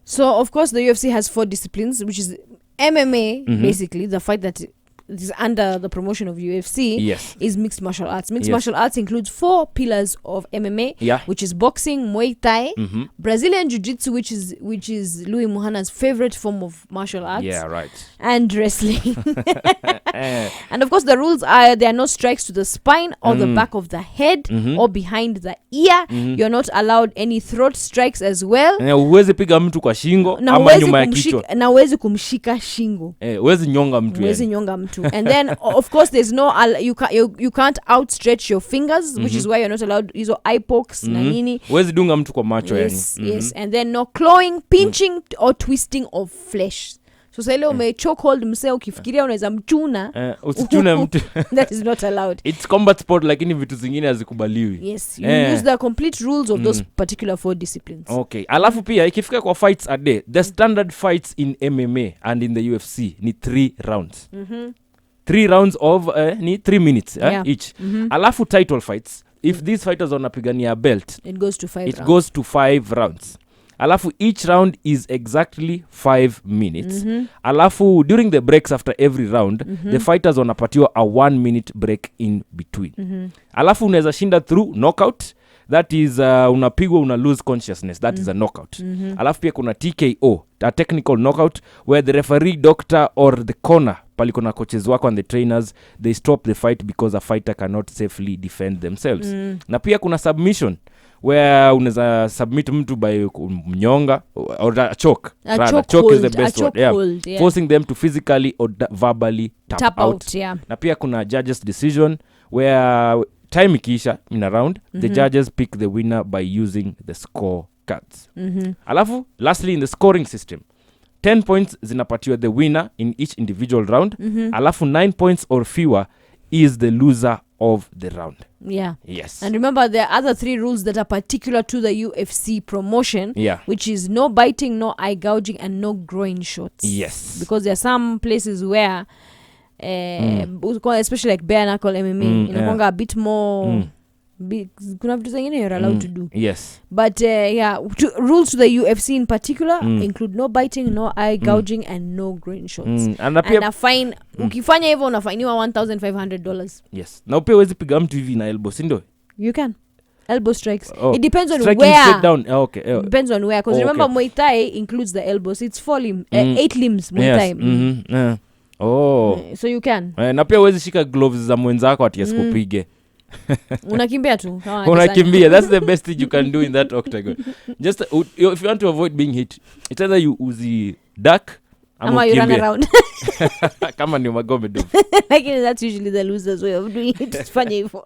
So of course the UFC has 4 disciplines, which is MMA, basically the fight that is under the promotion of UFC. Yes. Is mixed martial arts. Mixed martial arts includes 4 pillars of MMA, which is boxing, Muay Thai, Brazilian Jiu-Jitsu, which is Louis Muhana's favorite form of martial arts. Yeah, right. And wrestling. And of course the rules are there are no strikes to the spine or the back of the head or behind the ear. You're not allowed any throat strikes as well. Uwezi piga mtu kwa shingo ama nyuma ya kichwa. Na uwezi kumshika shingo. Uwezi nyonga mtu. Uwezi nyonga mtu. And then of course there's no you can't outstretch your fingers, which is why you're not allowed hizo eye pokes na nini. Uwezi dunga mtu kwa macho yes, yes. And then no clawing, pinching or twisting of flesh. So say leo chokehold msee ukifikiria unaweza mchuna. Usichune mtu. That is not allowed. It's combat sport, lakini vitu zingine hazikubaliwi. Yes, you use the complete rules of those particular 4 disciplines. Okay. Alafu pia ikifika kwa fights a day, the standard fights in MMA and in the UFC ni 3 rounds. 3 rounds of ni 3 minutes each. Alafu title fights, if these fighters wanapigania belt, it goes to 5 rounds. It goes to 5 rounds. Alafu each round is exactly 5 minutes. Alafu during the breaks after every round, the fighters wanapatiwa a 1 minute break in between. Alafu unaweza shinda through knockout. That is unapigwa una lose consciousness. That is a knockout. Alafu pia kuna TKO, a technical knockout, where the referee, doctor or the corner paliko na coaches wako and the trainers, they stop the fight because a fighter cannot safely defend themselves. Na pia kuna submission, where unaweza submit mtu by mnyonga or a choke. Choke is the best one. Yeah. Forcing them to physically or verbally tap out. Na pia kuna judges decision, where time ikiisha in a round, the judges pick the winner by using the score cards. Alafu lastly, in the scoring system, 10 points zinapatiwa the winner in each individual round. Alafu 9 points or fewer is the loser of the round. Yeah. Yes. And remember, there are other 3 rules that are particular to the UFC promotion, which is no biting, no eye gouging, and no groin shots. Yes. Because there are some places where especially like bare knuckle MMA, inakuanga a bit more kuna vitu zingine you're allowed to do. Yes. But rules to the UFC in particular include no biting, no eye gouging, and no groin shots. And a fine, ukifanya hivyo unafainiwa $1,500. Yes. Na pia huwezi piga mtu hivi na elbow, si ndio? You can. Elbow strikes. It depends on striking where. Straight down. Okay. Depends on where. Because remember, Muay Thai includes the elbows. It's 8 limbs Muay Thai. So you can. Na pia huwezi shika gloves za mwenzako ati asikupige. Unakimbia tu. Unakimbia. That's the best thing you can do in that octagon. Just if you want to avoid being hit, it's either you uzi duck ama you run around. Kama ni Magomedov. Like that's usually the loser's way of doing it. Fanya hivyo.